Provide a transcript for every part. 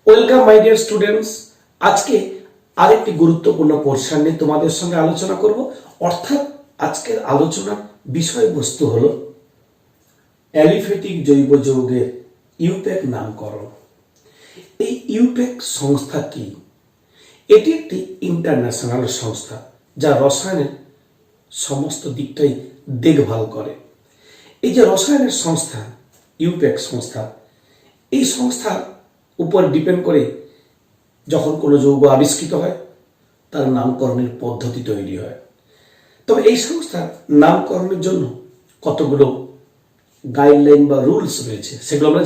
Welcome my dear students. আজকে আরেকটি গুরুত্বপূর্ণ পোর্শন নিয়ে তোমাদের সঙ্গে আলোচনা করব। অর্থাৎ আজকের আলোচনার বিষয়বস্তু হলো অ্যালিফ্যাটিক জৈব যৌগের ইউপ্যাক নামকরণ। এই ইউপ্যাক সংস্থা কি? এটি একটি ইন্টারন্যাশনাল সংস্থা যা রসায়নের সমস্ত দিকটাই দেখভাল করে। এই যে রসায়নের সংস্থা ইউপ্যাক সংস্থা, এই সংস্থার উপর ডিপেন্ড করে যখন কোনো যৌগ আবিষ্কৃত হয় তার নামকরণের পদ্ধতি তৈরি হয়। তবে এই সংস্থার নামকরণের জন্য কতগুলো গাইডলাইন বা রুলস রয়েছে, সেগুলো আমরা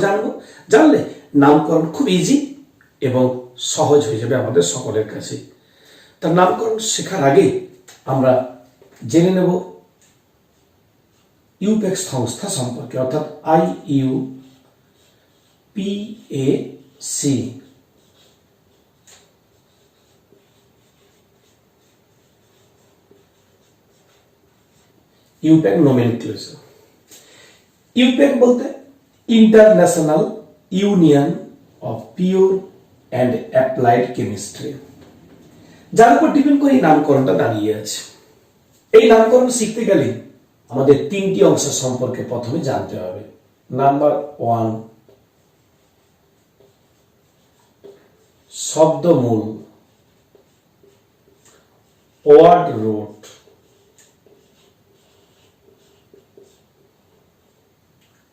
জানলে নামকরণ খুব ইজি এবং সহজ হয়ে যাবে আমাদের সকলের কাছে। তার নামকরণ শেখার আগে আমরা জেনে নেব ইউপ্যাক সংস্থা সম্পর্কে, অর্থাৎ IUPAC। IUPAC nomenclature. ইউপ্যাক বলতে international union of pure and applied chemistry, যার উপর ডিপেন্ড করে এই নামকরণটা দাঁড়িয়ে আছে। এই নামকরণ শিখতে গেলে আমাদের তিনটি অংশ সম্পর্কে প্রথমে জানতে হবে। নাম্বার 1, শব্দমূল, ওয়ার্ড রুট।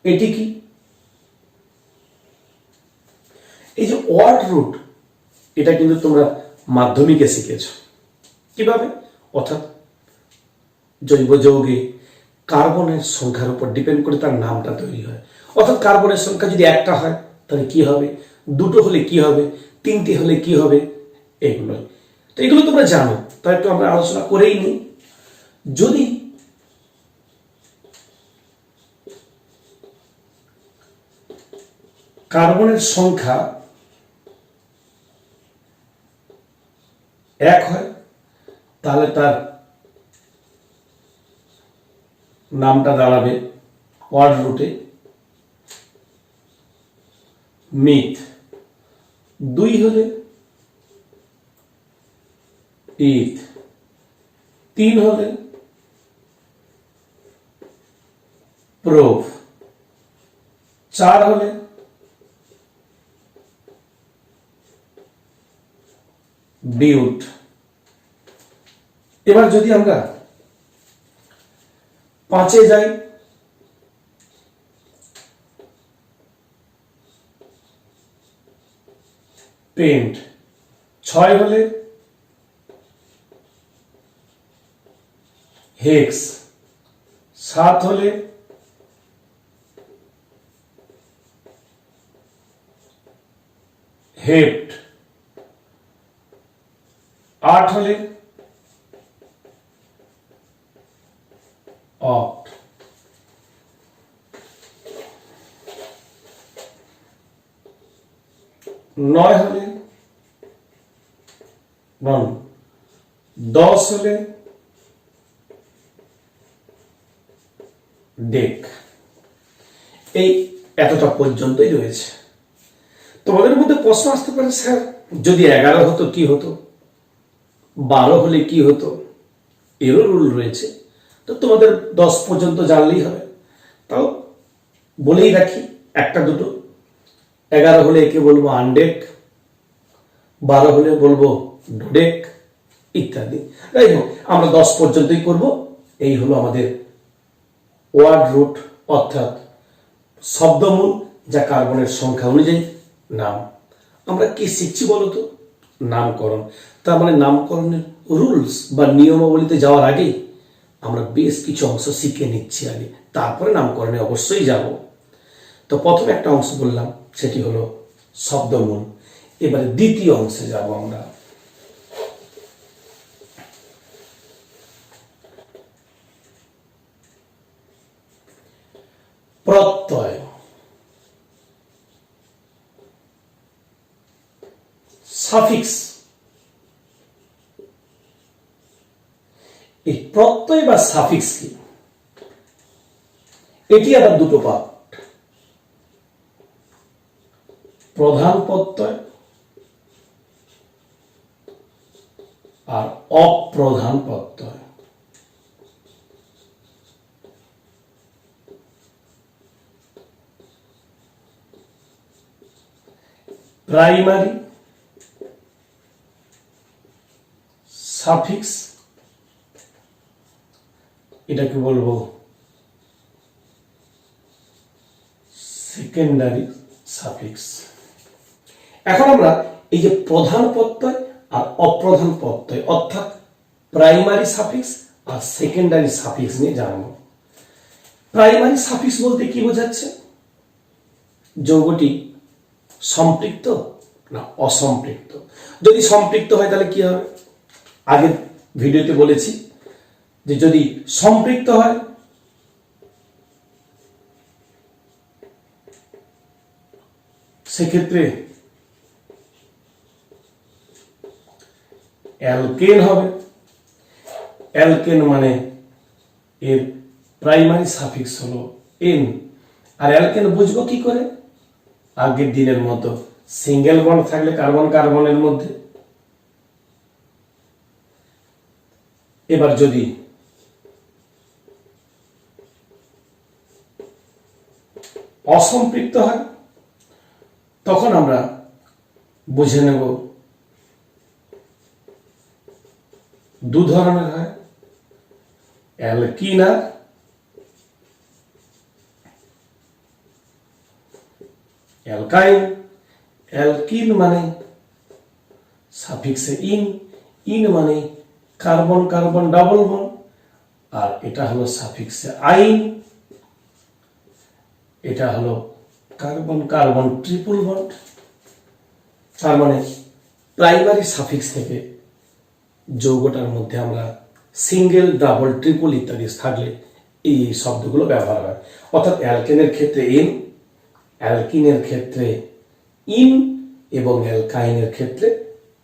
এটি কি? এই যে ওয়ার্ড রুট, এটা কিন্তু তোমরা মাধ্যমিকে শিখেছ। কিভাবে? অর্থাৎ জৈব যৌগে কার্বনের সংখ্যার উপর ডিপেন্ড করে তার নামটা তৈরি হয়। অর্থাৎ কার্বনের সংখ্যা যদি একটা হয় তাহলে কি হবে, দুটো হলে কি হবে, তিনটে হলে কি হবে, এগুলোই তো। এগুলো তোমরা জানো, তাই একটু আমরা আলোচনা করেই নিই। যদি কার্বনের সংখ্যা 1 হয় তাহলে তার নামটা দাঁড়াবে ওয়ার্ড রুটে মিথ। 2 হলে ইথ, 3 হলে প্রোভ, 4 হলে বিউট। এবার যদি আমরা 5-এ যাই, পেন্ট। 6 হলে হেক্স, 7 হলে হেপ্ট, 8 হলে অক্ট। 9 হলে 10 হলে ডেক। এই এতটা পর্যন্তই রয়েছে। তোমাদের মধ্যে প্রশ্ন আসতে পারে, স্যার যদি 11 হতো কি হতো, 12 হলে কি হতো? এরও রুল রয়েছে। তো তোমাদের 10 পর্যন্ত জানলেই হবে। তাও বলেই রাখি, একটা দুটো। 11 হলে একে বলবো আনডেক, 12 হলে বলবো ডোডেক ইত্যাদি। যাই হোক, আমরা 10 পর্যন্তই করব। এই হলো আমাদের ওয়ার্ড রুট, অর্থাৎ শব্দমূল, যা কার্বনের সংখ্যা অনুযায়ী নাম। আমরা কি শিখছি বলতো? নামকরণ। তার মানে নামকরণের রুলস বা নিয়মাবলীতে যাওয়ার আগেই আমরা বেশ কিছু অংশ শিখে নিচ্ছি আগে, তারপরে নামকরণে অবশ্যই যাব। তো প্রথমে একটা অংশ বললাম, সেটি হলো শব্দমূল। এবারে দ্বিতীয় অংশে যাব আমরা। প্রত্যয়। সাফিক্স। এই প্রত্যয় বা সাফিক্স কি? এটি আবার দুটো পার্ট, প্রধান প্রত্যয় আর অপ্রধান প্রত্যয়। প্রাইমারি সাফিক্স, এটাকে বলবো সেকেন্ডারি সাফিক্স। এখন আমরা এই যে প্রধান প্রত্যয় আর অপ্রধান প্রত্যয় অর্থাৎ প্রাইমারি সাফিক্স আর সেকেন্ডারি সাফিক্স নিয়ে জানবো। প্রাইমারি সাফিক্স বলতে কি বোঝাচ্ছে? যৌগটি সম্পৃক্ত না অসম্পৃক্ত। যদি সম্পৃক্ত হয় তাহলে কি হবে? আগের ভিডিওতে বলেছি যে যদি সম্পৃক্ত হয় সেক্ষেত্রে অ্যালকেন হবে। অ্যালকেন মানে এর প্রাইমারি সাফিক্স হলো এন। আর অ্যালকেন বুঝবো কি করে? আগের দিনের মতো সিঙ্গেল বন্ড থাকলে কার্বন কার্বনের মধ্যে। এবার যদি অসম্পৃক্ত হয় তখন আমরা বুঝে নেব দু ধরনের হয়, অ্যালকিন আর অ্যালকাইন। অ্যালকিন মানে সাফিক্সে ইন, ইন মানে কার্বন কার্বন ডাবল বন্ড, আর এটা হলো সাফিক্সে আইন, এটা হলো কার্বন কার্বন ট্রিপল বন্ড। তার মানে প্রাইমারি সাফিক্স থেকে যৌগটার মধ্যে আমরা সিঙ্গেল ডাবল ট্রিপল ইত্যাদি থাকলে এই শব্দগুলো ব্যবহার হয়। অর্থাৎ অ্যালকেনের ক্ষেত্রে এন, অ্যালকিনের ক্ষেত্রে ইন এবং অ্যালকাইনের ক্ষেত্রে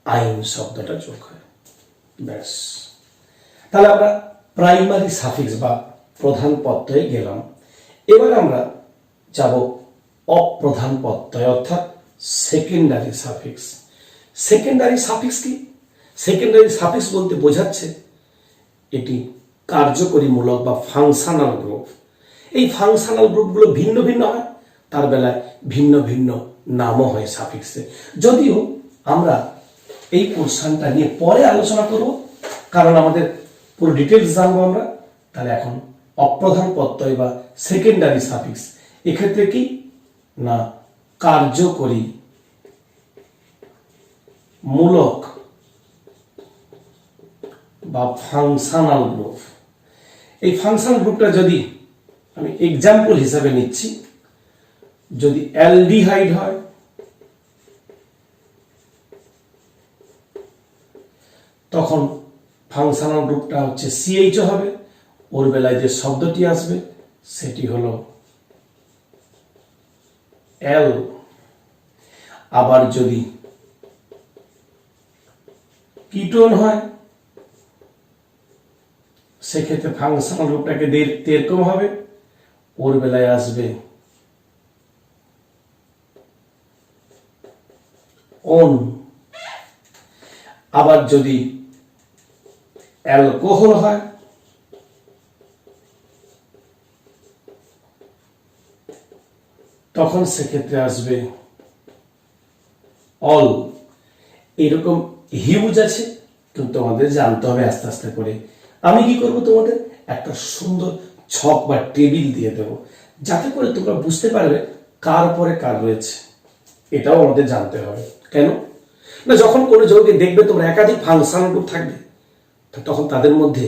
আইন শব্দটা যোগ হয়। ব্যাস, তাহলে আমরা প্রাইমারি সাফিক্স বা প্রধান প্রত্যয়ে গেলাম। এবার আমরা যাব অপ্রধান প্রত্যয় অর্থাৎ সেকেন্ডারি সাফিক্স। সেকেন্ডারি সাফিক্স কি? সেকেন্ডারি সাফিক্স বলতে বোঝাচ্ছে এটি কার্যকরীমূলক বা ফাংশনাল গ্রুপ। এই ফাংশনাল গ্রুপগুলো ভিন্ন ভিন্ন হয়, তার বেলায় ভিন্ন ভিন্ন নামও হয় সাফিক্সে। যদিও আমরা এই পোর্শনটা নিয়ে পরে আলোচনা করব, কারণ আমাদের পুরো ডিটেলস জানবো আমরা। তাহলে এখন অপ্রধান প্রত্যয় বা সেকেন্ডারি সাফিক্স এক্ষেত্রে কি না কার্যকরী মূলক বা ফাংশনাল গ্রুপ। এই ফাংশনাল গ্রুপটা যদি আমি এক্সাম্পল হিসাবে নিচ্ছি, যদি অ্যালডিহাইড হয় তখন ফাংশনাল গ্রুপটা হচ্ছে সিএইচ হবে, ওর বেলায় যে শব্দটি আসবে সেটি হলো এল। আবার যদি কিটোন হয় সেক্ষেত্রে ফাংশনাল গ্রুপটাকে এরকম হবে, ওর বেলায় আসবে অন। আবার যদি অ্যালকোহল হয় তখন সেক্ষেত্রে আসবে অল। এরকম হিউজ আছে, কিন্তু আমাদের জানতে হবে আস্তে আস্তে করে। আমি কি করব, তোমাদের একটা সুন্দর ছক বা টেবিল দিয়ে দেব, যাতে করে তোমরা বুঝতে পারবে কার পরে কার রয়েছে। এটাও আমাদের জানতে হবে। কেন না, যখন কোনো যৌগে দেখবে তোমরা একাধিক ফাংশনাল গ্রুপ থাকবে, তখন তাদের মধ্যে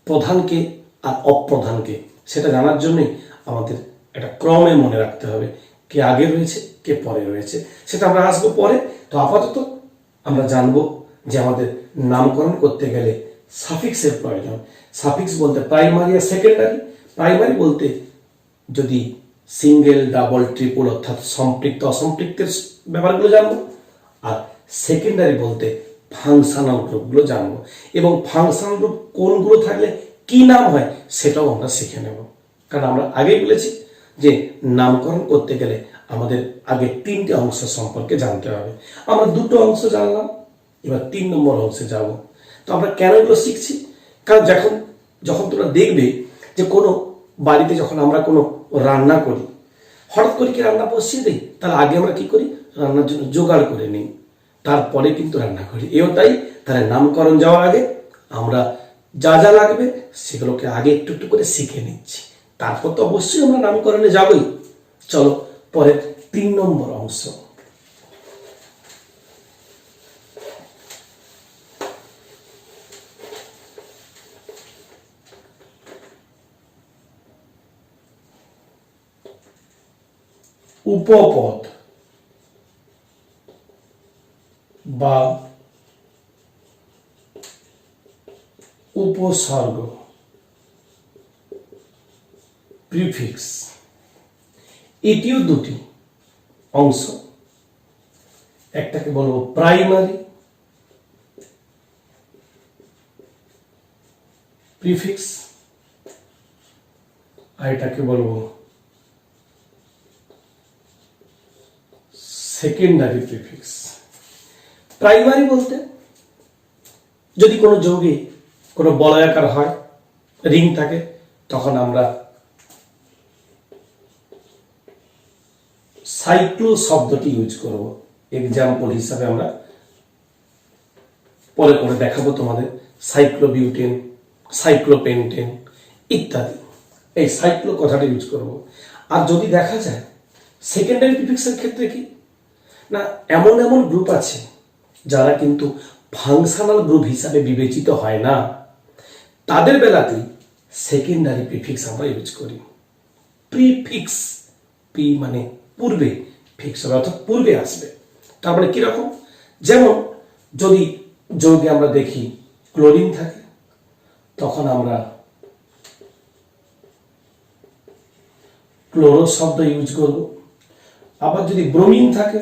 প্রধানকে আর অপ্রধানকে সেটা জানার জন্যই আমাদের একটা ক্রমে মনে রাখতে হবে, কে আগে রয়েছে কে পরে রয়েছে। সেটা আমরা আসবো পরে। তো আপাতত আমরা জানবো যে আমাদের নামকরণ করতে গেলে সাফিক্সের প্রয়োজন। সাফিক্স বলতে প্রাইমারি আর সেকেন্ডারি। প্রাইমারি বলতে যদি সিঙ্গেল ডাবল ট্রিপল অর্থাৎ সম্পৃক্ত অসম্পৃক্তের ব্যাপারগুলো জানবো, আর সেকেন্ডারি বলতে ফাংশনাল গ্রুপগুলো জানবো, এবং ফাংশনাল গ্রুপ কোনগুলো থাকলে কি নাম হয় সেটাও আমরা শিখে নেব। কারণ আমরা আগেই বলেছি যে নামকরণ করতে গেলে আমাদের আগে তিনটে অংশ সম্পর্কে জানতে হবে। আমরা দুটো অংশ জানলাম, এবার 3 নম্বর অংশে যাব। তো আমরা কেন এগুলো শিখছি? কারণ যখন যখন তোমরা দেখবে যে কোনো বাড়িতে যখন আমরা কোনো রান্না করি, হঠাৎ করে কি রান্না বসিয়ে দিই, তাহলে আগে আমরা কি করি, রান্নার জন্য জোগাড় করে নিই, তারপরে কিন্তু রান্না করি। এও তাই, তাহলে নামকরণ যাওয়ার আগে আমরা যা যা লাগবে সেগুলোকে আগে একটু একটু করে শিখে নিচ্ছি, তারপর তো অবশ্যই আমরা নামকরণে যাবই। চলো পরের 3 নম্বর অংশ। উপপদ বা উপসর্গ, প্রিফিক্স। এটিও দুটি অংশ, একটাকে বলবো প্রাইমারি প্রিফিক্স, আর এটাকে বলবো সেকেন্ডারি প্রিফিক্স। প্রাইমারি বলতে যদি কোনো যৌগে কোনো বলয়াকার হয়, রিং থাকে, তখন আমরা সাইক্লো শব্দটি ইউজ করব। এক্সাম্পল হিসাবে আমরা পরে পরে দেখাবো তোমাদের, সাইক্লোবিউটেন, সাইক্লোপেন্টেন ইত্যাদি, এই সাইক্লো কথাটা ইউজ করব। আর যদি দেখা যায় সেকেন্ডারি প্রিফিক্সের ক্ষেত্রে কি না, এমন এমন গ্রুপ আছে যারা কিন্তু ফাংশনাল গ্রুপ হিসাবে বিবেচিত হয় না, তাদের বেলাতেই সেকেন্ডারি প্রিফিক্স আমরা ইউজ করি। প্রিফিক্স, পি মানে পূর্বে, ফিক্স হবে অর্থাৎ পূর্বে আসবে। তার মানে কিরকম, যেমন যদি যৌগে আমরা দেখি ক্লোরিন থাকে, তখন আমরা ক্লোরো শব্দ ইউজ করব। আবার যদি ব্রোমিন থাকে,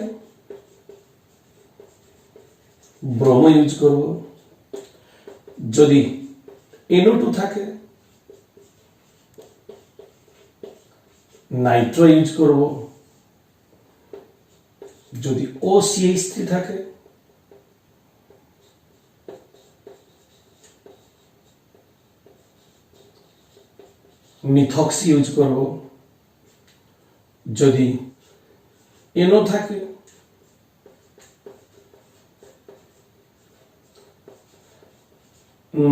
ব্রোমো ইউজ করব। যদি NO2 থাকে, নাইট্রো ইউজ করব। যদি OCH3 থাকে, মিথক্সি ইউজ করব। যদি NO থাকে,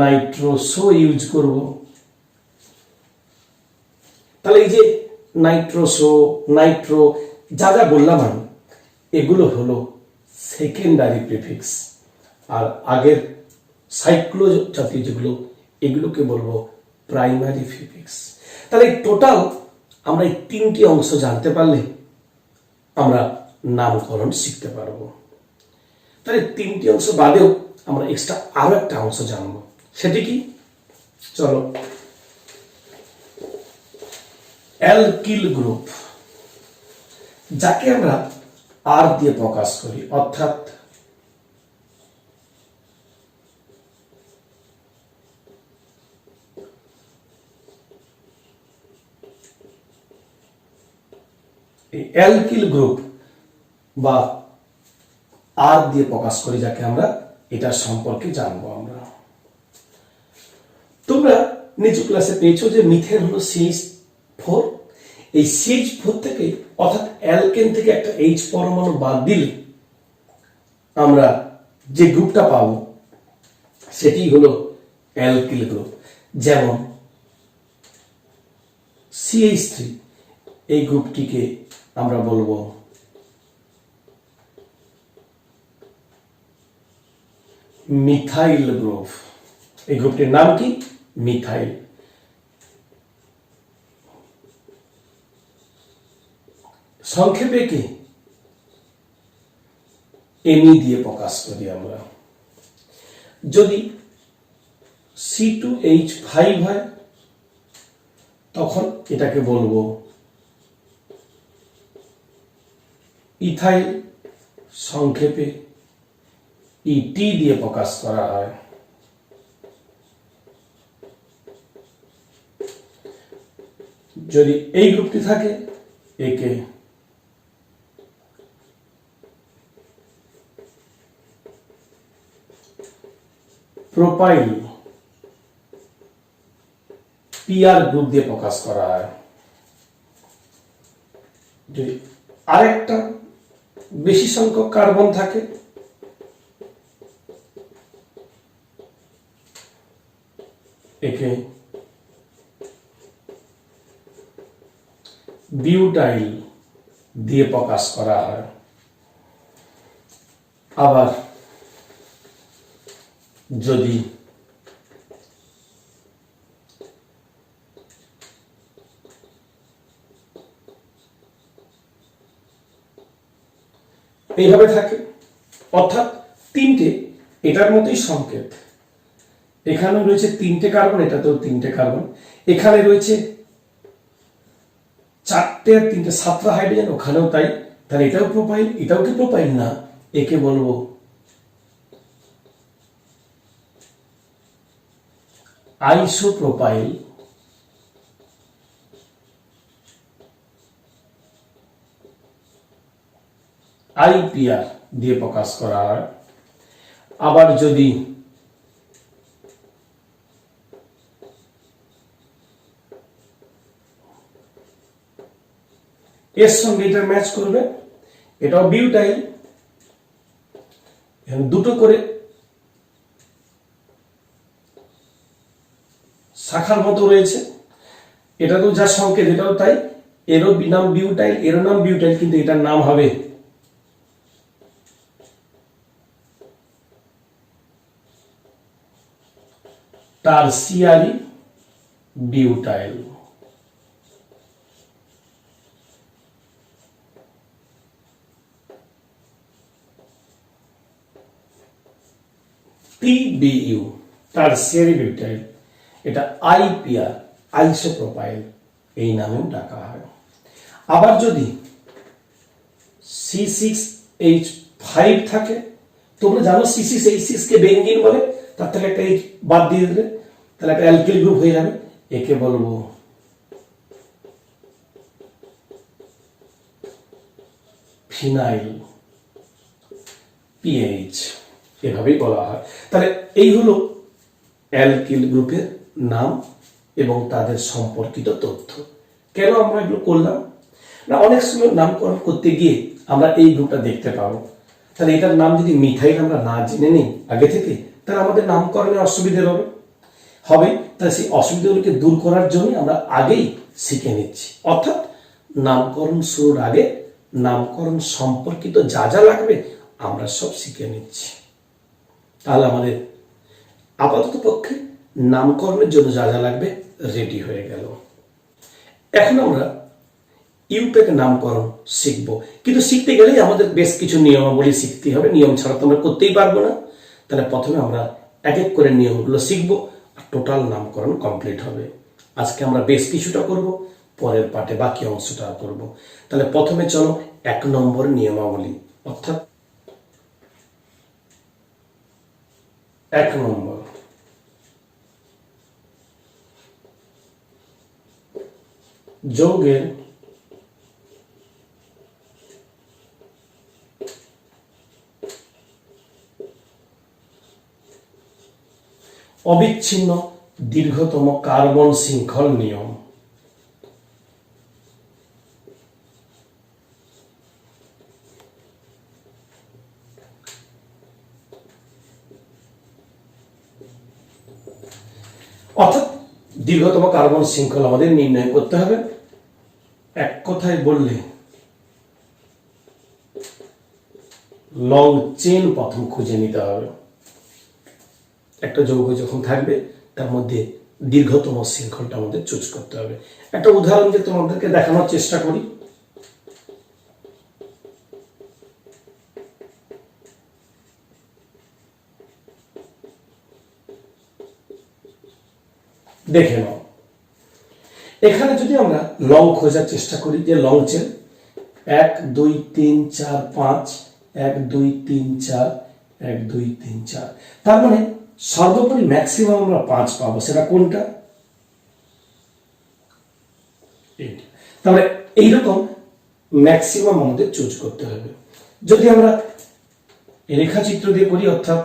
নাইট্রোসো ইউজ করব। তাহলে এই যে নাইট্রোসো, নাইট্রো যা যা বললাম আমি, এগুলো হলো সেকেন্ডারি প্রিফিক্স। আর আগের সাইক্লো জাতীয় যেগুলো, এগুলোকে বলবো প্রাইমারি প্রিফিক্স। তাহলে টোটাল আমরা এই 3টি অংশ জানতে পারলে আমরা নামকরণ শিখতে পারবো। তাহলে 3টি অংশ বাদেও আমরা এক্সট্রা আরো একটা অংশ জানবো, সেটি কি, চলো। অ্যালকিল গ্রুপ, যাকে আমরা আর দিয়ে প্রকাশ করি, অর্থাৎ এই অ্যালকিল গ্রুপ বা আর দিয়ে প্রকাশ করি যাকে আমরা, এটা সম্পর্কে জানবো আমরা। তোমরা নিচু ক্লাসে পেয়েছো যে মিথেন হলো CH4, এই CH4 থেকে অর্থাৎ অ্যালকেন থেকে একটা H পরমাণু বাদ দিলে আমরা যে গ্রুপটা পাবো সেটি হলো অ্যালকিল গ্রুপ। যেমন CH3, এই গ্রুপটিকে আমরা বলবো মিথাইল গ্রুপ। এই গ্রুপটির নাম কি, মিথাইল। সংক্ষেপে কি এমি দিয়ে প্রকাশ করি আমরা। যদি C2H5 হয়, তখন এটাকে বলবো ইথাইল, সংক্ষেপে ET দিয়ে প্রকাশ করা হয়। যদি এই গ্রুপটি থাকে, একে প্রোপাইল পিআর গ্রুপ দিয়ে প্রকাশ করা হয়। যদি আরেকটা বেশি সংখ্যক কার্বন থাকে একে বিউটাইল দিয়ে প্রকাশ করা হয়। আবার যদি এইভাবে থাকে, অর্থাৎ তিনটে এটার মতোই সংকেত। এখানেও রয়েছে তিনটে কার্বন, এটাতেও তিনটে কার্বন, এখানে রয়েছে চারটে আর তিনটে সাতটা হাইড্রোজেন, ওখানেও তাই। তাহলে এটাও প্রোপাইল, এটাও কি প্রোপাইল না? একে বলবো আইসোপ্রোপাইল। আইপিআর দিয়ে প্রকাশ করা হয়। আবার যদি এর সঙ্গে এটা ম্যাচ করবে, এটাও বিউটাইল, দুটো করে শাখার মতো রয়েছে, এটা তো যা সংকেত এটাও তাই। এরও নাম বিউটাইল, এরও নাম বিউটাইল, কিন্তু এটার নাম হবে tertiary butyl. TBU tertiary butyl, এটা আইপিআর আইসোপ্রোপাইল এই নামেও ডাকা হয়। আবার যদি C6H5 থাকে, তোমরা জানো C6H6 কে বেঞ্জিন বলে, তার থেকে একটা H বাদ দিয়ে দিলে তাহলে একটা অ্যালকিল গ্রুপ হয়ে যাবে, একে বলবো ফিনাইল পিএইচ, এভাবেই বলা হয়। তাহলে এই হলো অ্যালকিল গ্রুপের নাম এবং তাদের সম্পর্কিত তথ্য। কেন আমরা এগুলো করলাম না, অনেক সময় নামকরণ করতে গিয়ে আমরা এই গ্রুপটা দেখতে পাবো। তাহলে এটার নাম যদি মিথাইল আমরা না জেনে নিই আগে থেকে, তাহলে আমাদের নামকরণে অসুবিধা হবে। তাহলে সেই অসুবিধাগুলোকে দূর করার জন্য আমরা আগেই শিখে নিচ্ছি, অর্থাৎ নামকরণ শুরুর আগে নামকরণ সম্পর্কিত যা যা লাগবে আমরা সব শিখে নিচ্ছি। তাহলে আমাদের আপাতত পক্ষে নামকরণের জন্য যা যা লাগবে রেডি হয়ে গেল। এখন আমরা ইউপ্যাক নামকরণ শিখব, কিন্তু শিখতে গেলেই আমাদের বেশ কিছু নিয়মাবলী শিখতে হবে, নিয়ম ছাড়া তো আমরা করতেই পারবো না। তাহলে প্রথমে আমরা এক এক করে নিয়মগুলো শিখবো, আর টোটাল নামকরণ কমপ্লিট হবে। আজকে আমরা বেশ কিছুটা করব, পরের পার্টে বাকি অংশটা করব। তাহলে প্রথমে চলো 1 নম্বর নিয়মাবলী, অর্থাৎ 1 নম্বর যৌগের অবিচ্ছিন্ন দীর্ঘতম কার্বন শৃঙ্খল নিয়ম। অর্থাৎ দীর্ঘতম কার্বন শৃঙ্খল আমাদের নির্ণয় করতে হবে। এক কথায় বললে লং চেন প্রথম খুঁজে নিতে হবে। একটা যৌগ যখন থাকবে তার মধ্যে দীর্ঘতম শৃঙ্খলটা আমাদের চুজ করতে হবে। একটা উদাহরণ দিয়ে তোমাদেরকে দেখানোর চেষ্টা করি। দেখে নাও, এখানে যদি আমরা লং খোঁজার চেষ্টা করি, যে লং চেন 1 2 3 4 5 1 2 3 4 1 2 3 4, তার মানে সর্বোপরি ম্যাক্সিমাম আমরা 5 পাবো। সেটা কোনটা? তাহলে এইরকম ম্যাক্সিমাম আমাদের চুজ করতে হবে। যদি আমরা রেখাচিত্র দিয়ে করি, অর্থাৎ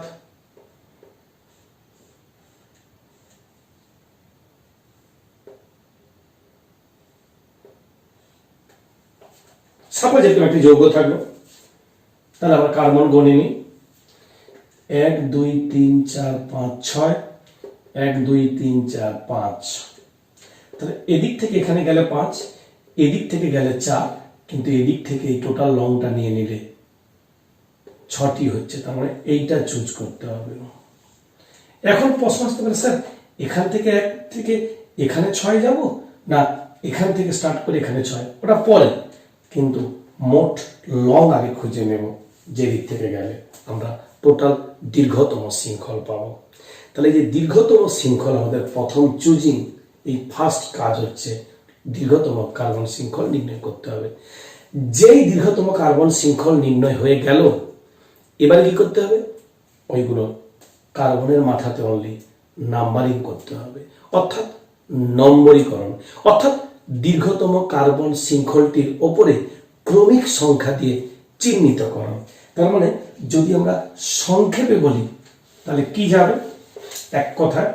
সাপোজ এরকম একটি যৌগ থাকলো, তাহলে আমরা কার্বন গণে নিই। 1 2 3 4 5 6, 1 2 3 4 5। তাহলে এদিক থেকে এখানে গেলে 5, এদিক থেকে গেলে 4, কিন্তু এদিক থেকে এই টোটাল লংটা নিয়ে নিলে 6টি হচ্ছে। তার মানে এইটা চুজ করতে হবে। এখন প্রশ্ন আসতে পারে, স্যার এখান থেকে 1 থেকে এখানে 6 যাব, না এখান থেকে স্টার্ট করে এখানে 6? ওটা পরে, কিন্তু মোট লং আগে খুঁজে নেব। যে দিক থেকে গেলে আমরা টোটাল দীর্ঘতম শৃঙ্খল পাবো। তাহলে এই যে দীর্ঘতম শৃঙ্খল আমাদের প্রথম চুজিং, এই ফার্স্ট কাজ হচ্ছে দীর্ঘতম কার্বন শৃঙ্খল নির্ণয় করতে হবে। যেই দীর্ঘতম কার্বন শৃঙ্খল নির্ণয় হয়ে গেল, এবারে কি করতে হবে? ওইগুলো কার্বনের মাথাতে অনলি নাম্বারিং করতে হবে, অর্থাৎ নম্বরীকরণ, অর্থাৎ দীর্ঘতম কার্বন শৃঙ্খলটির ওপরে ক্রমিক সংখ্যা দিয়ে চিহ্নিতকরণ। তার মানে যদি আমরা সংক্ষেপে বলি তাহলে কি যাবে? এক কথায়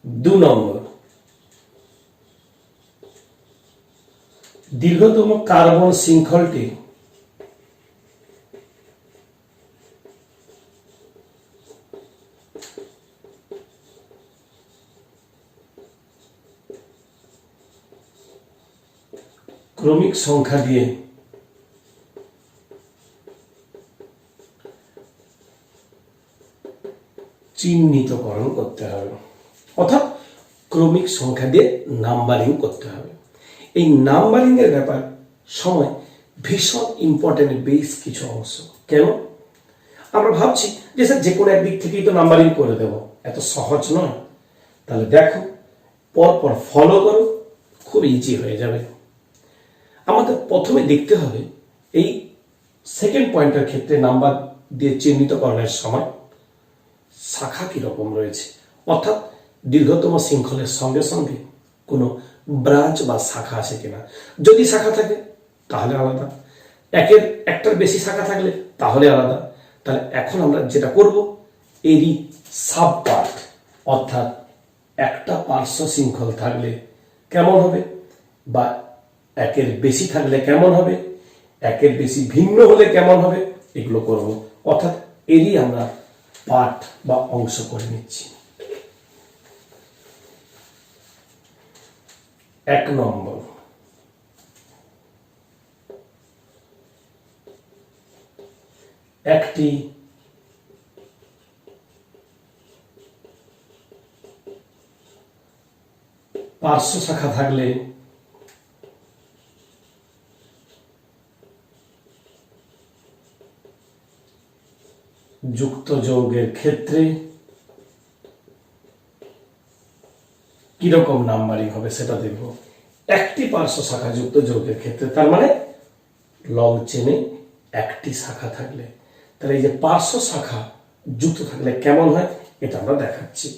2 নম্বর, দীর্ঘতম কার্বন শৃঙ্খলটি ক্রমিক সংখ্যা দিয়ে চিহ্নিতকরণ করতে হবে, অর্থাৎ ক্রমিক সংখ্যা দিয়ে নাম্বারিং করতে হবে। এই নাম্বারিং এর ব্যাপার সময় ভীষণ ইম্পর্টেন্ট বেশ কিছু অংশ। কেন? আমরা ভাবছি যে স্যার যে কোনো একদিক থেকেই তো নাম্বারিং করে দেব, এত সহজ নয়। তাহলে দেখো, পরপর ফলো করো, খুব ইজি হয়ে যাবে। আমাদের প্রথমে দেখতে হবে এই সেকেন্ড পয়েন্টের ক্ষেত্রে নাম্বার দিয়ে চিহ্নিতকরণের সময় শাখা কিরকম রয়েছে, অর্থাৎ দীর্ঘতম শৃঙ্খলের সঙ্গে সঙ্গে কোনো ব্রাঞ্চ বা শাখা আছে কিনা। যদি শাখা থাকে তাহলে আলাদা, একটার বেশি শাখা থাকলে তাহলে আলাদা। তাহলে এখন আমরা যেটা করব, এরই সাব পার্ট, অর্থাৎ একটা পার্শ্ব শৃঙ্খল থাকলে কেমন হবে, বা একের বেশি থাকলে কেমন হবে, একের বেশি ভিন্ন হলে কেমন হবে, এগুলো করব। অর্থাৎ এরই আমরা পার্ট বা অংশ করে নিচ্ছি। 1 নম্বর, একটি পার্শ্ব শাখা থাকলে যুক্ত যৌগের ক্ষেত্রে কিরকম নাম্বারিং হবে সেটা দেখব। একটি পার্শ্ব শাখা যুক্ত যৌগের ক্ষেত্রে, তার মানে লং চেনে একটি শাখা থাকলে, তাহলে এই যে পার্শ্ব শাখা যুক্ত থাকলে কেমন হয় এটা আমরা দেখাচ্ছি।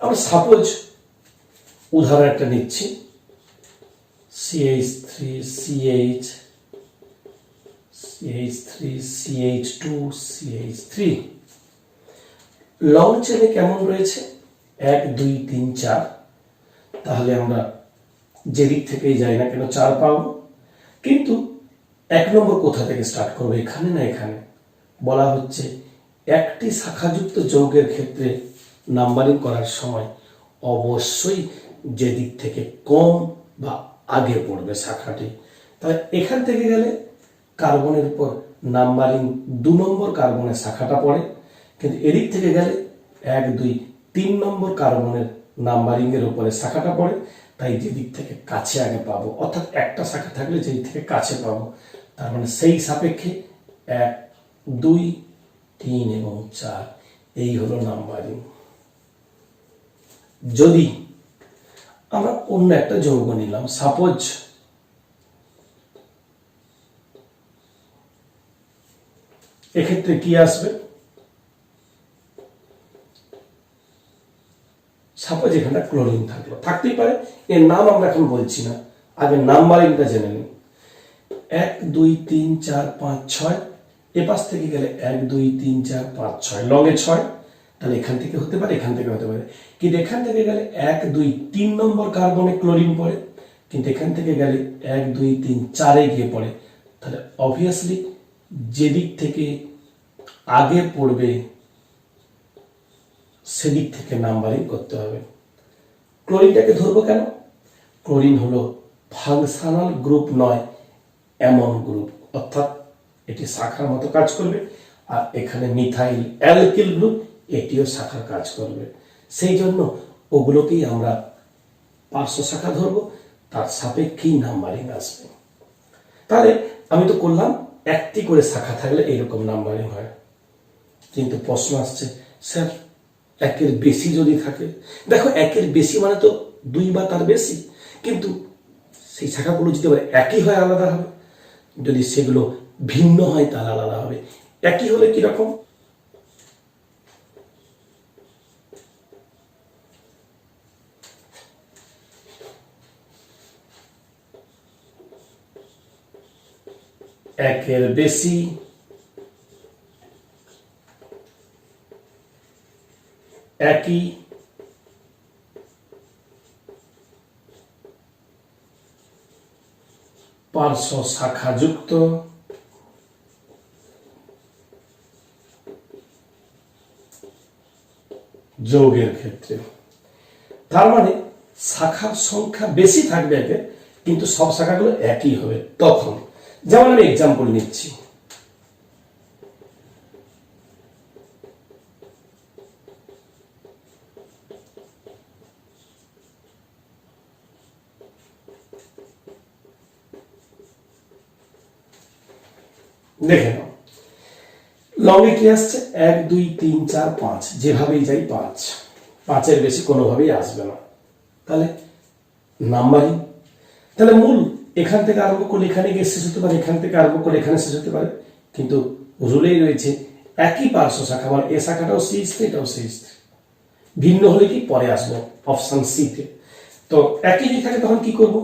আমরা সাপোজ উদাহরণ একটা নিচ্ছি, CH3 CH, CH3 CH2 CH3, long চেনে কেমন রয়েছে? 1 2 3 4। তাহলে আমরা যেদিক থেকেই যাই না কেন 4 পাবো, কিন্তু 1 নম্বর কোথা থেকে স্টার্ট করবো, এখানে না এখানে? বলা হচ্ছে একটি শাখাযুক্ত যৌগের ক্ষেত্রে নাম্বারিং করার সময় অবশ্যই যেদিক থেকে কম বা আগে পড়বে শাখাটি। তাহলে এখান থেকে গেলে কার্বনের উপর নাম্বারিং 2 নম্বর কার্বনের শাখাটা পড়ে, কিন্তু এদিক থেকে গেলে 1 2 3 নম্বর কার্বনের নাম্বারিং এর উপরে শাখাটা পড়ে। তাই যেদিক থেকে কাছে আগে পাবো, অর্থাৎ একটা শাখা থাকলে যেদিক থেকে কাছে পাবো, তার মানে সেই সাপেক্ষে 1 2 3 এবং 4 এই হলো নাম্বারিং। যদি আমরা অন্য একটা যৌগ নিলাম, সাপোজ এক্ষেত্রে কি আসবে? সাপোজ এখানটা ক্লোরিন থাকলো, থাকতেই পারে, এর নাম আমরা এখন বলছি না, আগে নাম্বারিংটা জেনে নিই। 1 2 3 4 5 6, এ পাশ থেকে গেলে 1 2 3 4 5 6, লঙে 6, তাহলে এখান থেকে হতে পারে, এখান থেকে হতে পারে, কিন্তু এখান থেকে গেলে 1 2 3 নম্বর কার্বনে ক্লোরিন পড়ে, কিন্তু এখান থেকে গেলে 1 2 3 4 গিয়ে পড়ে। তাহলে অবভিয়াসলি যেদিক থেকে আগে পড়বে সেদিক থেকে নাম্বারিং করতে হবে। ক্লোরিনটাকে ধরবো কেন? ক্লোরিন হলো ফাংশনাল গ্রুপ নয়, এমন গ্রুপ, অর্থাৎ এটি শাখার মতো কাজ করবে। আর এখানে মিথাইল অ্যালকিল গ্রুপ, এটিও শাখার কাজ করবে। সেই জন্য ওগুলোকেই আমরা পার্শ্ব শাখা ধরবো, তার সাপেক্ষেই নাম্বারিং আসবে। তাহলে আমি তো করলাম একটি করে শাখা থাকলে এইরকম নাম্বারিং হয়, কিন্তু প্রশ্ন আসছে স্যার একের বেশি যদি থাকে। দেখো একের বেশি মানে তো 2 বা তার বেশি, কিন্তু সেই শাখাগুলো যদি আবার একই হয় আলাদা হবে, যদি সেগুলো ভিন্ন হয় তাহলে আলাদা হবে। একই হলে কিরকম? একের বেশি, একই, পার্শ্ব শাখাযুক্ত, যৌগের ক্ষেত্রে। তার মানে শাখার সংখ্যা বেশি থাকবে একে, কিন্তু সব শাখাগুলো একই হবে তখন। যেমন আমি এক্সাম্পল নিচ্ছি, দেখে নাও লংয়ে কি আসছে 1 2 3 4 5, যেভাবেই যাই 5, 5-এর বেশি কোনোভাবেই আসবে না। তাহলে নাম্বারিং, তাহলে মূল এখান থেকে আরম্ভ করলে এখানে গিয়ে শেষ হতে পারে, এখান থেকে আরম্ভ করলে এখানে শেষ হতে পারে, কিন্তু রুলেই রয়েছে একই পার্শ্ব শাখা, মানে এ শাখাটাও CH3 এটাও CH3, ভিন্ন হলে কি পরে আসবো অপশন সিতে। তো একই যদি থাকে তখন কি করব?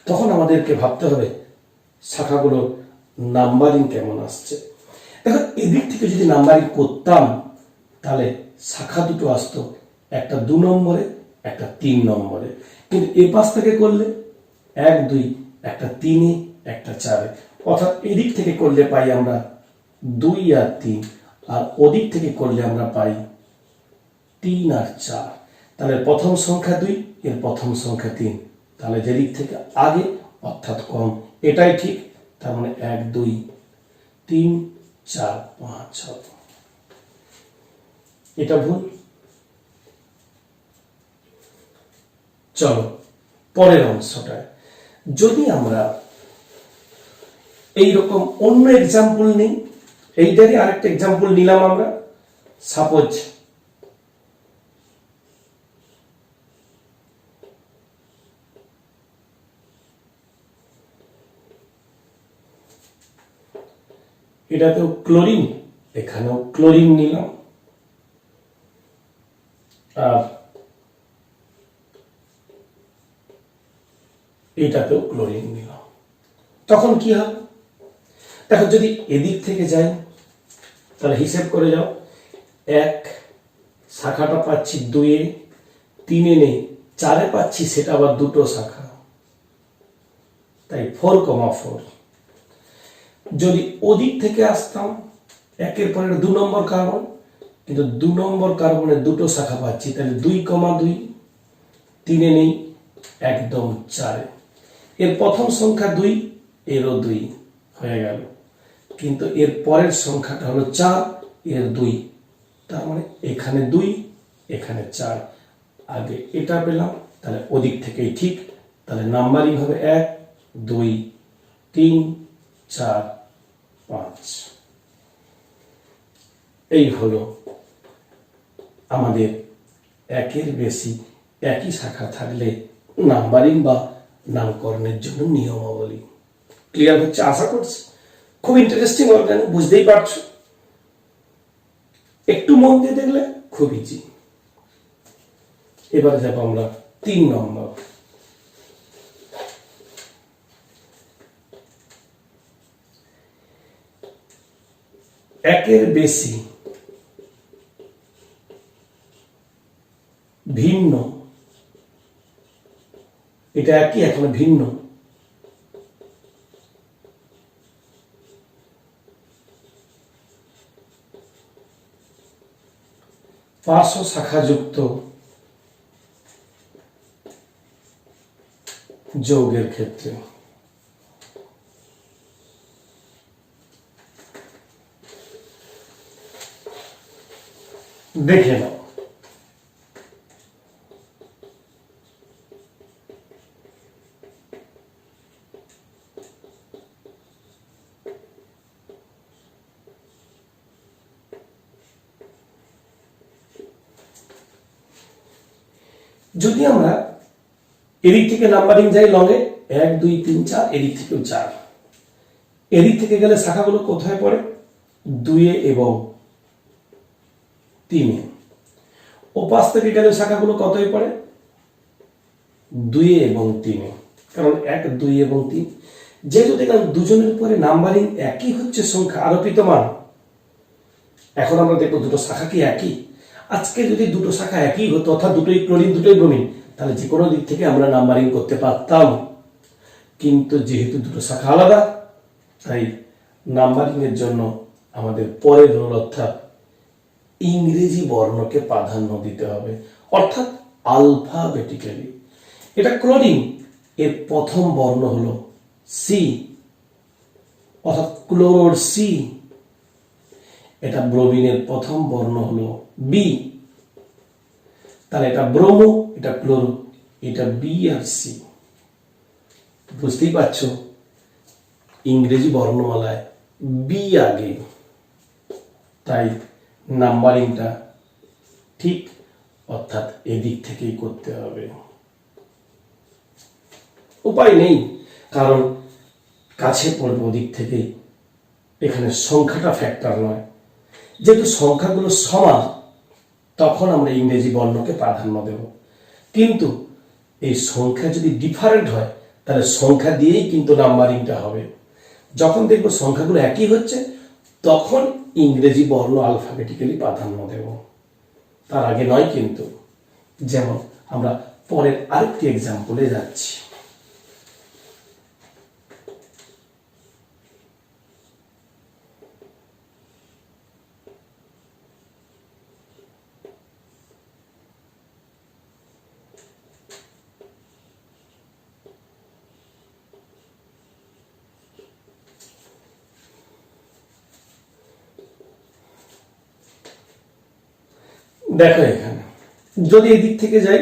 তখন আমাদেরকে ভাবতে হবে শাখাগুলোর নাম্বারিং কেমন আসছে। দেখো এদিক থেকে যদি নাম্বারিং করতাম তাহলে শাখা দুটো আসতো, একটা 2 নম্বরে, একটা 3 নম্বরে, কিন্তু এ পাশ থেকে করলে 1 2, একটা 3-এ, একটা 4-এ, অর্থাৎ এদিক থেকে করলে পাই আমরা 2 আর 3, আর ওদিক থেকে করলে আমরা পাই 3 আর 4। তাহলে প্রথম সংখ্যা 2, এর প্রথম সংখ্যা 3, তাহলে যেদিক থেকে আগে অর্থাৎ কম, এটাই ঠিক। তার মানে 1 2 3 4 5 6, এটা ভুল। চলো পরের অংশটায় যদি আমরা এইরকম অন্য এক্সাম্পল নিই, এইটারই আরেকটা এক্সাম্পল নিলাম আমরা। সাপোজ এটাতেও ক্লোরিন, এখানেও ক্লোরিন নিলাম, আর এটাতেও ক্লোরিন নিলাম। তখন কি হবে? দেখো যদি এদিক থেকে যাই তাহলে হিসেব করে যাও, 1 শাখাটা পাচ্ছি 2-এ, 3-এ নেই, 4-এ পাচ্ছি, সেটা আবার দুটো শাখা, তাই 4,4। যদি ওদিক থেকে আসতাম, একের পরে 2 নম্বর কার্বন, কিন্তু 2 নম্বর কার্বনের দুটো শাখা পাচ্ছি, তাহলে 2,2, 3-এ নেই, একদম 4-এ। এর প্রথম সংখ্যা 2, এরও 2 হয়ে গেল, কিন্তু এর পরের সংখ্যাটা হলো 4, এর 2, তার মানে এখানে 2, এখানে 4, আগে এটা পেলাম, তাহলে ওদিক থেকেই ঠিক। তাহলে নাম্বারিং হবে 1 2 3 4 5। এই হলো আমাদের একের বেশি একই শাখা থাকলে নাম্বারিং বা নামকরণের জন্য নিয়মাবলী। ক্লিয়ার হচ্ছে আশা করছি। খুব ইন্টারেস্টিং অর্গান, বুঝতেই পারছো, একটু মন দিয়ে দেখলে খুব ইজি। এবারে যাবো আমরা 3 নম্বর। একের বেশি এটা একই, এখন ভিন্ন। পার্শ্ব শাখাযুক্ত যৌগের ক্ষেত্রে দেখে নাও। যদি আমরা এদিক থেকে নাম্বারিং যাই লঙে 1 2 3 4, এদিক থেকেও 4, এদিক থেকে গেলে শাখাগুলো কোথায় পড়ে? 2 এবং 3। ওপাশ থেকে গেলে শাখাগুলো কতই পড়ে? 2 এবং 3, কারণ 1 2 এবং 3। যেহেতু দেখলাম দুজনের উপরে নাম্বারিং একই হচ্ছে, সংখ্যা আরোপিত মান, এখন আমরা দেখবো দুটো শাখা কি একই। আজকে যদি দুটো শাখা একই হতো, অর্থাৎ দুটোই ক্লোরিন দুটোই ব্রোমিন, তাহলে যে কোনো দিক থেকে আমরা নাম্বারিং করতে পারতাম। কিন্তু যেহেতু দুটো শাখা আলাদা, তাই নাম্বারিং এর জন্য আমাদের পরের রুল, অর্থাৎ ইংরেজি বর্ণকে প্রাধান্য দিতে হবে, অর্থাৎ আলফাবেটিক্যালি। এটা ক্লোরিন, এর প্রথম বর্ণ হলো সি, অর্থাৎ ক্লোরোর সি। এটা ব্রোমিনের প্রথম বর্ণ হলো বি, তাহলে এটা ব্রোমো, এটা ক্লোরো, এটা বি আর সি। বুঝতেই পারছো, ইংরেজি বর্ণমালায় বি আগে, তাই নাম্বারিংটা ঠিক, অর্থাৎ এদিক থেকেই করতে হবে। উপায় নেই, কারণ কাছে পড়বে ওদিক থেকেই, এখানে সংখ্যাটা ফ্যাক্টর নয়। যেহেতু সংখ্যাগুলো সমান, তখন আমরা ইংরেজি বর্ণকে প্রাধান্য দেব। কিন্তু এই সংখ্যা যদি ডিফারেন্ট হয়, তাহলে সংখ্যা দিয়েই কিন্তু নাম্বারিংটা হবে। যখন দেখবো সংখ্যাগুলো একই হচ্ছে, তখন ইংরেজি বর্ণ আলফাবেটিক্যালি প্রাধান্য দেব, তার আগে নয় কিন্তু। যেমন আমরা পরের আরেকটি এক্সাম্পলে যাচ্ছি। দেখো এখানে যদি এদিক থেকে যাই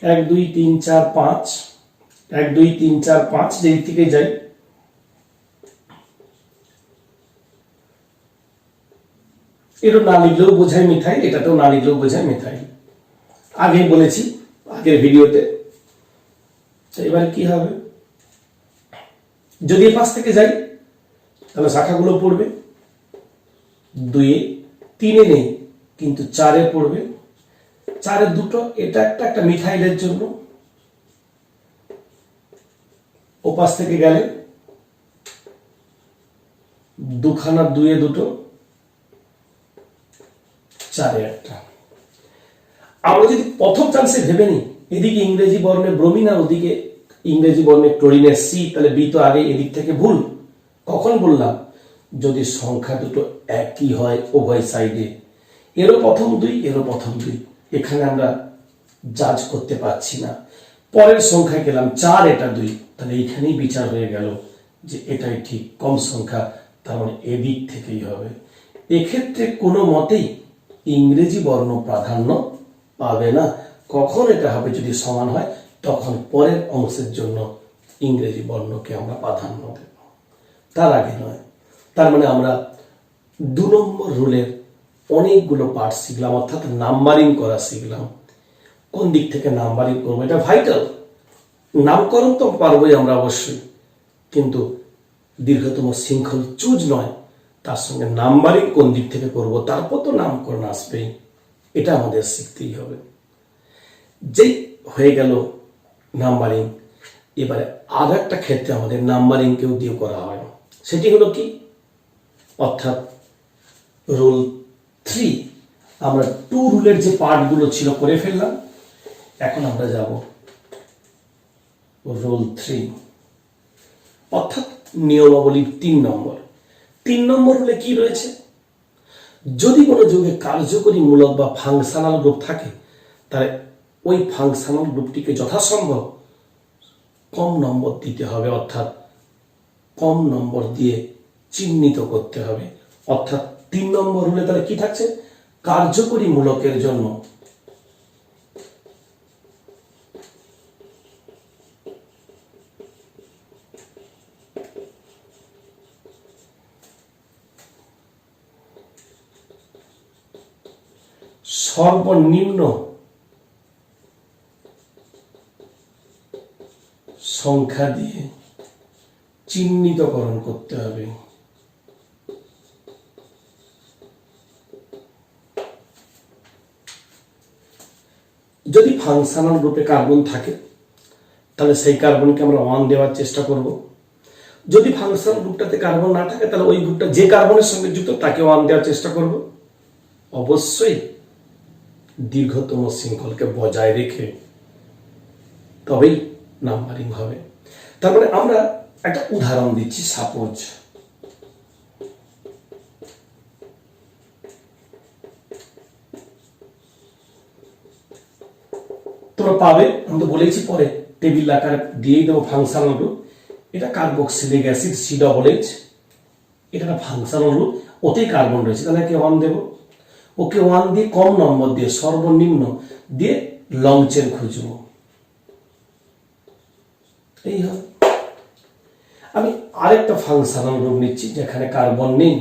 1 2 3 4 5, 1 2 3 4 5, যেদিক থেকে যাই, এটা না লিখলেও বোঝায় মিথাইল, এটাতেও না লিখলেও বোঝায় মিথাইল, আগে বলেছি আগের ভিডিওতে। এবারে কি হবে? যদি পাশ থেকে যাই, তাহলে শাখাগুলো পড়বে 2 3 নেই, কিন্তু 4 পড়বে। 4 দুটো, এটা একটা মিথাইলের জন্য। ওপাশ থেকে গেলে দুখানা 2 দুটো, 4 একটা। আমরা যদি প্রথম চান্সে ভেবে নিই এদিকে ইংরেজি বর্ণে ব্রোমিন আর ওদিকে ইংরেজি বর্ণে ক্লোরিনের সি, তাহলে বি তো আগে, এদিক থেকে ভুল। কখন বললাম? যদি সংখ্যা দুটো একই হয় উভয় সাইডে, এরও প্রথম 2, এরও প্রথম 2, এখানে আমরা জাজ করতে পারছি না। পরের সংখ্যায় গেলাম 4, এটা 2, তাহলে এইখানেই বিচার হয়ে গেল যে এটাই ঠিক, কম সংখ্যা, তার মানে এদিক থেকেই হবে। এক্ষেত্রে কোনো মতেই ইংরেজি বর্ণ প্রাধান্য পাবে না। কখন এটা হবে? যদি সমান হয়, তখন পরের অংশের জন্য ইংরেজি বর্ণকে আমরা প্রাধান্য দেব, তার আগে নয়। তার মানে আমরা 2 নম্বর রুলের অনেকগুলো পার্ট শিখলাম, অর্থাৎ নাম্বারিং করা শিখলাম। কোন দিক থেকে নাম্বারিং করবো, এটা ভাইটাল। নামকরণ তো পারবোই আমরা অবশ্যই, কিন্তু দীর্ঘতম শৃঙ্খল চুজ নয়, তার সঙ্গে নাম্বারিং কোন দিক থেকে করব, তারপর তো নামকরণ আসবেই, এটা আমাদের শিখতেই হবে। যেই হয়ে গেল নাম্বারিং, এবারে আর একটা ক্ষেত্রে আমাদের নাম্বারিংকেও দিয়ে করা হয়, সেটি হলো কি? অর্থাৎ রুল 3। আমরা 2 রুলের যে পার্টগুলো ছিল করে ফেললাম, এখন আমরা যাব রুল 3, অর্থাৎ নিয়মাবলীর 3 নম্বর রুলে কি রয়েছে, যদি কোনো যৌগে কার্যকরী মূলক বা ফাংশনাল গ্রুপ থাকে তাহলে ওই ফাংশনাল গ্রুপটিকে যথাসম্ভব কম নম্বর দিতে হবে, অর্থাৎ কম নম্বর দিয়ে চিহ্নিত করতে হবে। অর্থাৎ 3 নম্বর রুলে তাহলে কি থাকছে, কার্যকরী মূলকের জন্য সর্বনিম্ন সংখ্যা দিয়ে চিহ্নিতকরণ করতে হবে। যদি ফাংশনাল গ্রুপে কার্বন থাকে তাহলে সেই কার্বনকে আমরা 1 দেওয়ার চেষ্টা করব। যদি ফাংশনাল গ্রুপটাতে কার্বন না থাকে তাহলে ওই গ্রুপটা যে কার্বনের সঙ্গে যুক্ত তাকে 1 দেওয়ার চেষ্টা করব। অবশ্যই দীর্ঘতম শৃঙ্খলকে বজায় রেখে তবেই নাম্বারিং হবে। তারপরে আমরা একটা উদাহরণ দিচ্ছি। সাপোজ তোমরা পাবে, আমি তো বলেছি পরে টেবিল আকারে দিয়েই দেবো ফাংশনাল গ্রুপ। এটা কার্বক্সিলিক অ্যাসিড COOH, এটা একটা ফাংশনাল গ্রুপ, ওতেই কার্বন রয়েছে, তাহলে একে 1 দেবো। ওকে 1 দিয়ে কম নম্বর দিয়ে সর্বনিম্ন দিয়ে লং চেন খুঁজবো, এই হবে। আমি আরেকটা ফাংশনাল গ্রুপ নিচ্ছি যেখানে কার্বন নেই,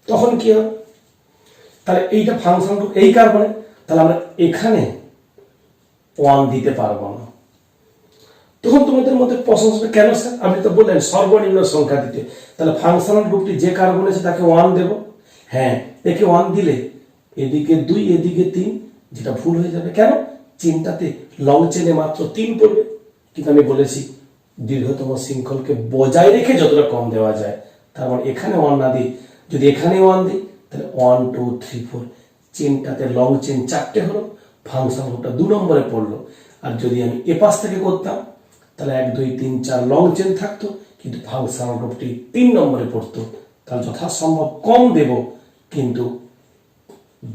তখন কি হবে, তাহলে এইটা ফাংশনাল গ্রুপ এই কার্বনে, তাহলে আমরা এখানে 1 দিতে পারবো না। তখন তোমাদের মধ্যে প্রশ্ন আসবে, কেন স্যার? আপনি তো বললেন সর্বনিম্ন সংখ্যা দিতে, তাহলে ফাংশনাল গ্রুপটি যে কার্বন আছে তাকে 1 দেব। হ্যাঁ, একে 1 দিলে এদিকে 2 এদিকে 3, যেটা ভুল হয়ে যাবে। কেন? চেনটাতে লং চেনে মাত্র 3 পড়বে, কিন্তু আমি বলেছি দীর্ঘতম শৃঙ্খলকে বজায় রেখে যতটা কম দেওয়া যায়। তার মানে এখানে 1 না দিই, যদি এখানে 1 দিই তাহলে 1 2 3 4 চেনটাতে লং চেন 4টে হলো, ফাংশনাল গ্রুপটা 2 নম্বরে পড়লো। আর যদি আমি এ পাশ থেকে করতাম তাহলে 1 2 3 4 লং চেন থাকতো, কিন্তু ফাংশনাল গ্রুপটি 3 নম্বরে পড়তো। তাহলে যথাসম্ভব কম দেব, কিন্তু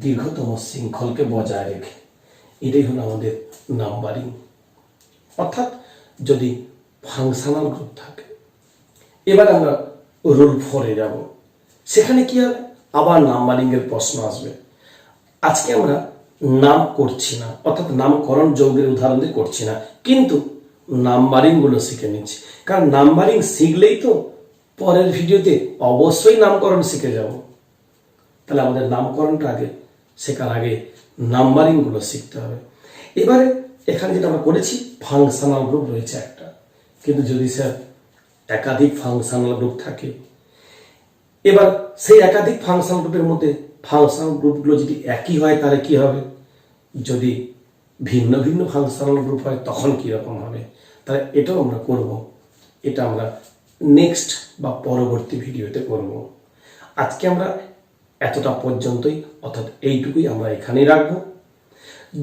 দীর্ঘতম শৃঙ্খলকে বজায় রেখে। এটাই হলো আমাদের নাম্বারিং। অর্থাৎ যদি ফাংশনাল গ্রুপ থাকে। এবার আমরা রুল 4 এ যাব। সেখানে কি হবে, আবার নাম্বারিং এর প্রশ্ন আসবে। আজকে আমরা নাম করছি না, অর্থাৎ নামকরণ যৌগের উদাহরণ দিয়ে করছি না, কিন্তু নাম্বারিং গুলো শিখে নিচ্ছি। কারণ নাম্বারিং শিখলেই তো পরের ভিডিওতে অবশ্যই নামকরণ শিখে যাব। তাহলে আমাদের নামকরণটা আগে শেখার আগে নাম্বারিং গুলো শিখতে হবে। এবারে এখানে যেটা আমরা করেছি, ফাংশনাল গ্রুপ রয়েছে একটা, কিন্তু যদি স্যার একাধিক ফাংশনাল গ্রুপ থাকে, এবার সেই একাধিক ফাংশনাল গ্রুপের মধ্যে ফাংশনাল গ্রুপগুলো যদি একই হয় তাহলে কি হবে, যদি ভিন্ন ভিন্ন ফাংশনাল গ্রুপ হয় তখন কি রকম হবে। তাহলে এটাও আমরা করব, এটা আমরা নেক্সট বা পরবর্তী ভিডিওতে করব। আজকে আমরা এতটা পর্যন্তই, অর্থাৎ এইটুকুই আমরা এখানেই রাখবো।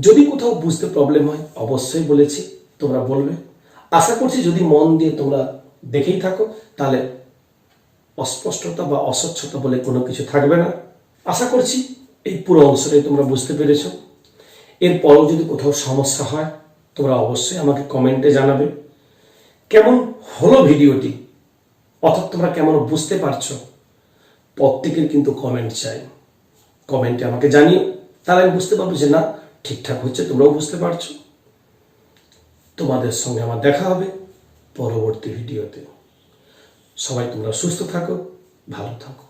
যদি কোথাও বুঝতে প্রবলেম হয় অবশ্যই বলেছি তোমরা বলবে। আশা করছি যদি মন দিয়ে তোমরা দেখেই থাকো তাহলে অস্পষ্টতা বা অস্বচ্ছতা বলে কোনো কিছু থাকবে না। আশা করছি এই পুরো অংশটাই তোমরা বুঝতে পেরেছ। এরপরও যদি কোথাও সমস্যা হয় তোমরা অবশ্যই আমাকে কমেন্টে জানাবে কেমন হলো ভিডিওটি, অর্থাৎ তোমরা কেমন বুঝতে পারছো। প্রত্যেকের কিন্তু কমেন্ট চাই, কমেন্টে আমাকে জানিও, তাহলে আমি বুঝতে পারবো যে না ঠিকঠাক হচ্ছে, তোমরাও বুঝতে পারছো। তোমাদের সঙ্গে আমার দেখা হবে পরবর্তী ভিডিওতে। সবাই তোমরা সুস্থ থাকো, ভালো থাকো।